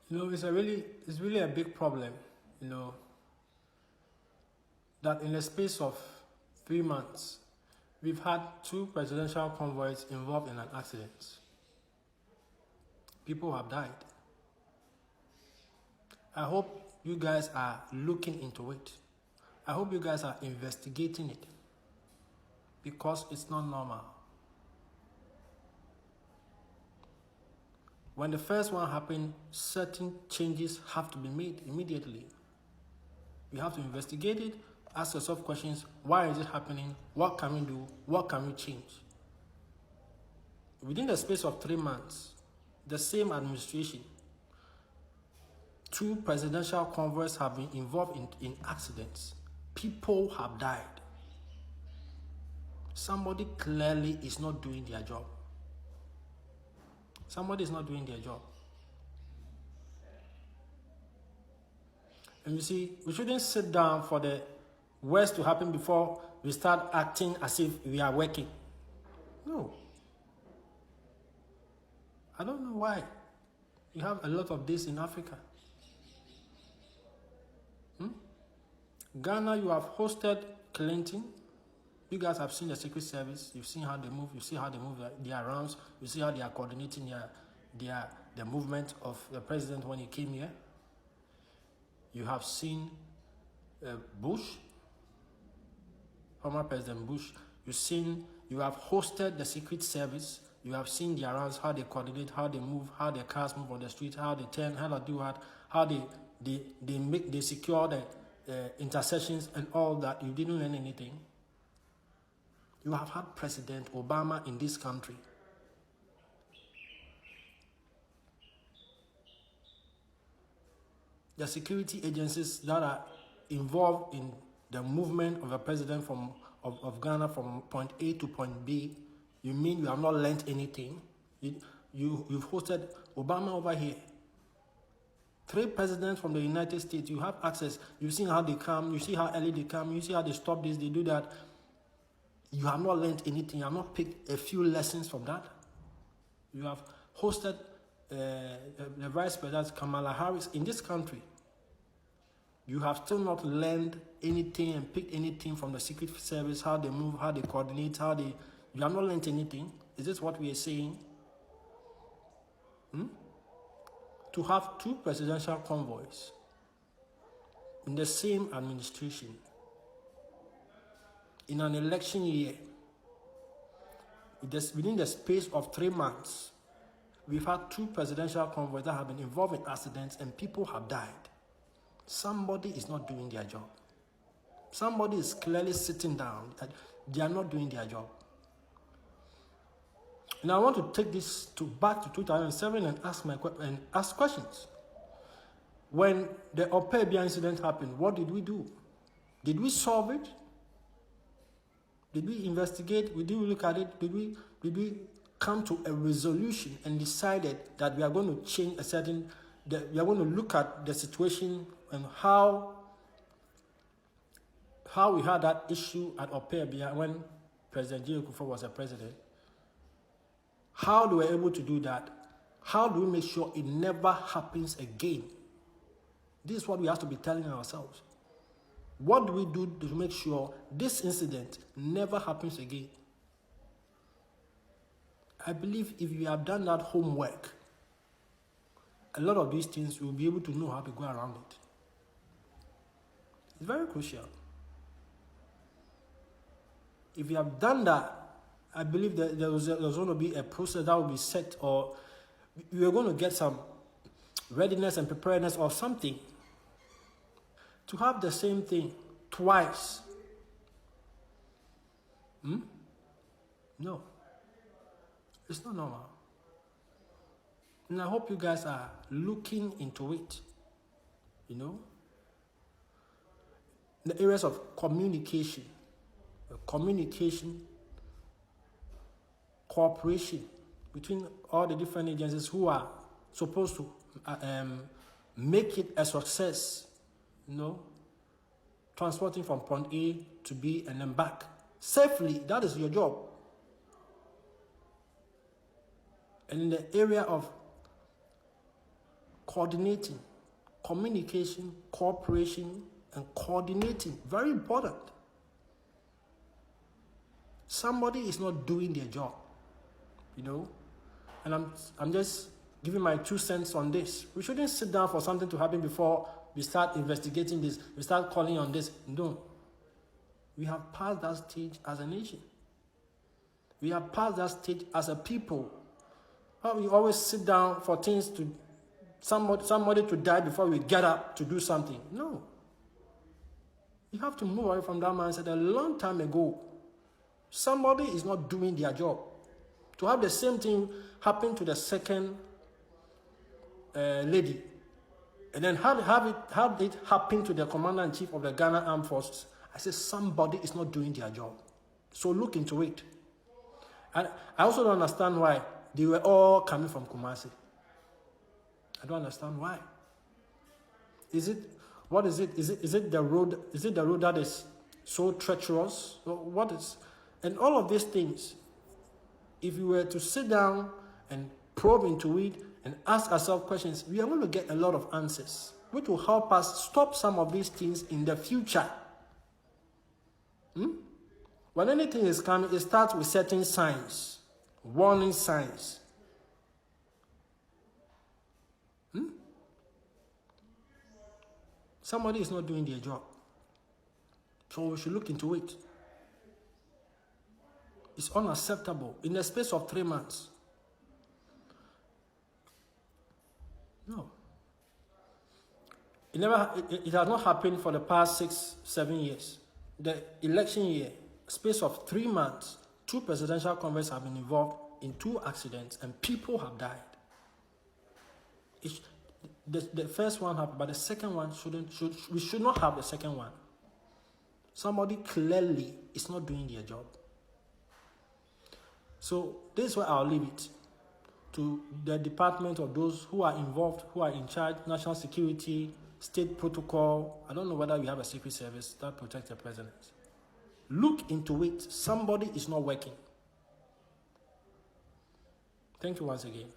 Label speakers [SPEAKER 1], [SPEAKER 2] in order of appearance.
[SPEAKER 1] It's really a big problem, that in the space of 3 months, we've had 2 presidential convoys involved in an accident. People have died. I hope you guys are looking into it. I hope you guys are investigating it, because it's not normal. When the first one happened, certain changes have to be made immediately. We have to investigate it, ask yourself questions. Why is it happening? What can we do? What can we change? Within the space of 3 months, the same administration, 2 presidential convoys have been involved in accidents. People have died. Somebody clearly is not doing their job. Somebody is not doing their job. And you see, we shouldn't sit down for the worst to happen before we start acting as if we are working. No. I don't know why. You have a lot of this in Africa. Ghana, you have hosted Clinton. You guys have seen the Secret Service. You've seen how they move. You see how they move their rounds. You see how they are coordinating the movement of the president when he came here. You have seen Bush, former President Bush. You have hosted the Secret Service. You have seen their rounds, how they coordinate, how they move, how their cars move on the street, how they turn, how they do that, how they secure the intercessions and all that. You didn't learn anything. You have had President Obama in this country. The security agencies that are involved in the movement of a president of Ghana from point A to point B, you mean you have not learned anything? You've hosted Obama over here. 3 presidents from the United States, you have access. You've seen how they come. You see how early they come. You see how they stop this, they do that. You have not learned anything. You have not picked a few lessons from that. You have hosted the Vice President Kamala Harris in this country. You have still not learned anything and picked anything from the Secret Service, how they move, how they coordinate, you have not learned anything. Is this what we are saying? To have 2 presidential convoys in the same administration in an election year, within the space of 3 months, we've had 2 presidential convoys that have been involved in accidents and people have died. Somebody is not doing their job. Somebody is clearly sitting down and they are not doing their job. And I want to take this back to 2007 and ask questions. When the Opebia incident happened, what did we do? Did we solve it? Did we investigate? Did we look at it? Did we come to a resolution and decided that we are going to change we are going to look at the situation and how we had that issue at Opebia when President J. Kufuor was a president? How do we able to do that? How do we make sure it never happens again? This is what we have to be telling ourselves. What do we do to make sure this incident never happens again? I believe if you have done that homework, a lot of these things you'll be able to know how to go around it. It's very crucial. If you have done that, I believe that there's going to be a process that will be set, or you're going to get some readiness and preparedness or something to have the same thing twice. No. It's not normal. And I hope you guys are looking into it, the areas of communication, cooperation between all the different agencies who are supposed to make it a success, transporting from point A to B and then back safely. That is your job. And in the area of coordinating, communication, cooperation, and coordinating. Very important. Somebody is not doing their job, you know. And I'm just giving my 2 cents on this. We shouldn't sit down for something to happen before we start investigating this. We start calling on this. No. We have passed that stage as a nation. We have passed that stage as a people. We always sit down for things to somebody to die before we get up to do something. No. You have to move away from that mindset a long time ago. Somebody is not doing their job. To have the same thing happen to the second lady, and then have it happen to the commander-in-chief of the Ghana Armed Forces, I say somebody is not doing their job. So look into it. And I also don't understand why they were all coming from Kumasi. I don't understand why. What is it? Is it the road? Is it the road that is so treacherous? What is? And all of these things, if you were to sit down and probe into it and ask ourselves questions, we are going to get a lot of answers, which will help us stop some of these things in the future. When anything is coming, it starts with certain signs, warning signs. Somebody is not doing their job. So we should look into it. It's unacceptable in the space of 3 months. No. It has not happened for the past 6-7 years. The election year, space of 3 months, 2 presidential convoys have been involved in 2 accidents and people have died. The first one happened, but the second one we should not have the second one. Somebody clearly is not doing their job. So this is where I'll leave it to the department of those who are involved, who are in charge, national security, state protocol. I don't know whether we have a secret service that protects the president. Look into it. Somebody is not working. Thank you once again.